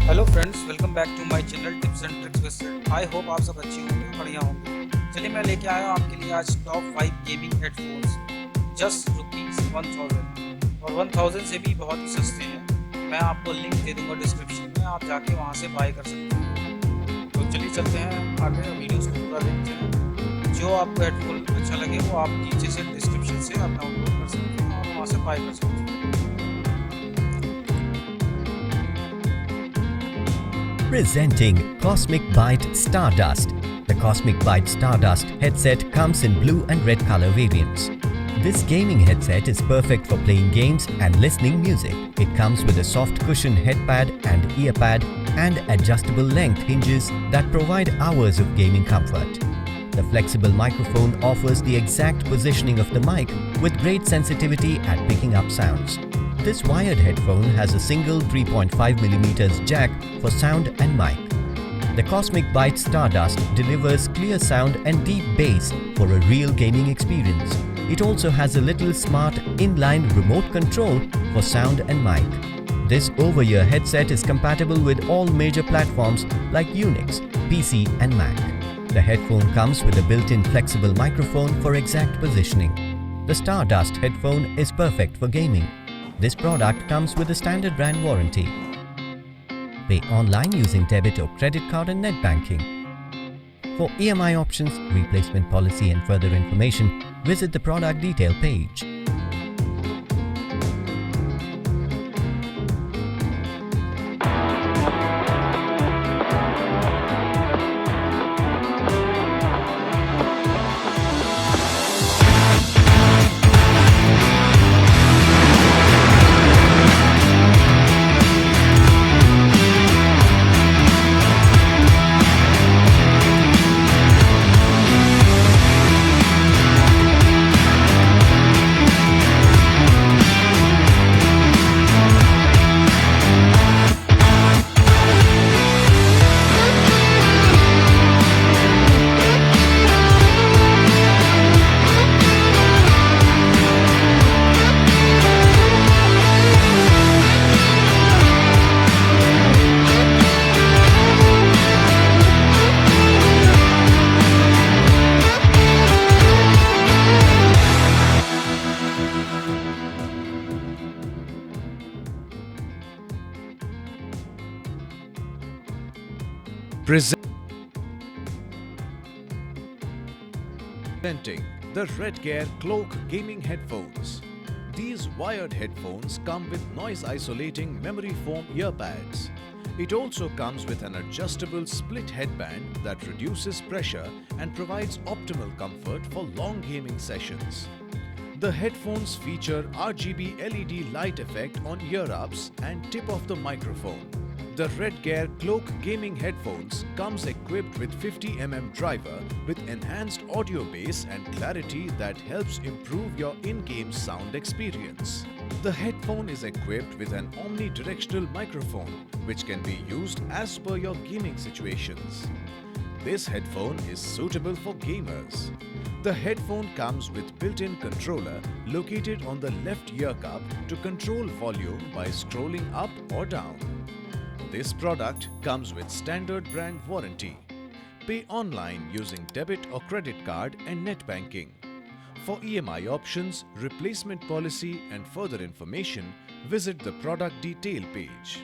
Hello friends, welcome back to my channel tips and tricks with set. I hope आप सब अच्छे होंगे, बढ़िया होंगे। चलिए मैं लेके आया हूँ आपके लिए आज टॉप 5 गेमिंग हेडफोन्स जस्ट ₹1000 और 1000 से भी बहुत ही सस्ते हैं। मैं आपको लिंक दे दूंगा डिस्क्रिप्शन में, आप जाके वहाँ से बाय कर सकते हैं। तो चलिए चलते हैं आगे, वीडियोस को पूरा देखते हैं। जो आपको हेडफोन अच्छा लगे वो आप नीचे से डिस्क्रिप्शन से आप डाउनलोड कर सकते हैं और वहाँ से बाय कर सकते हैं। Presenting Cosmic Byte Stardust. The Cosmic Byte Stardust headset comes in blue and red color variants. This gaming headset is perfect for playing games and listening music. It comes with a soft cushion headpad and earpad and adjustable length hinges that provide hours of gaming comfort. The flexible microphone offers the exact positioning of the mic with great sensitivity at picking up sounds. This wired headphone has a single 3.5mm jack for sound and mic. The Cosmic Byte Stardust delivers clear sound and deep bass for a real gaming experience. It also has a little smart inline remote control for sound and mic. This over-ear headset is compatible with all major platforms like Unix, PC and Mac. The headphone comes with a built-in flexible microphone for exact positioning. The Stardust headphone is perfect for gaming. This product comes with a standard brand warranty. Pay online using debit or credit card and net banking. For EMI options, replacement policy and further information, visit the product detail page. Presenting the Redgear Cloak Gaming Headphones. These wired headphones come with noise-isolating memory foam earpads. It also comes with an adjustable split headband that reduces pressure and provides optimal comfort for long gaming sessions. The headphones feature RGB LED light effect on ear-ups and tip of the microphone. The Redgear Cloak Gaming Headphones comes equipped with 50mm driver with enhanced audio bass and clarity that helps improve your in-game sound experience. The headphone is equipped with an omnidirectional microphone which can be used as per your gaming situations. This headphone is suitable for gamers. The headphone comes with built-in controller located on the left ear cup to control volume by scrolling up or down. This product comes with standard brand warranty. Pay online using debit or credit card and net banking. For EMI options, replacement policy and further information, visit the product detail page.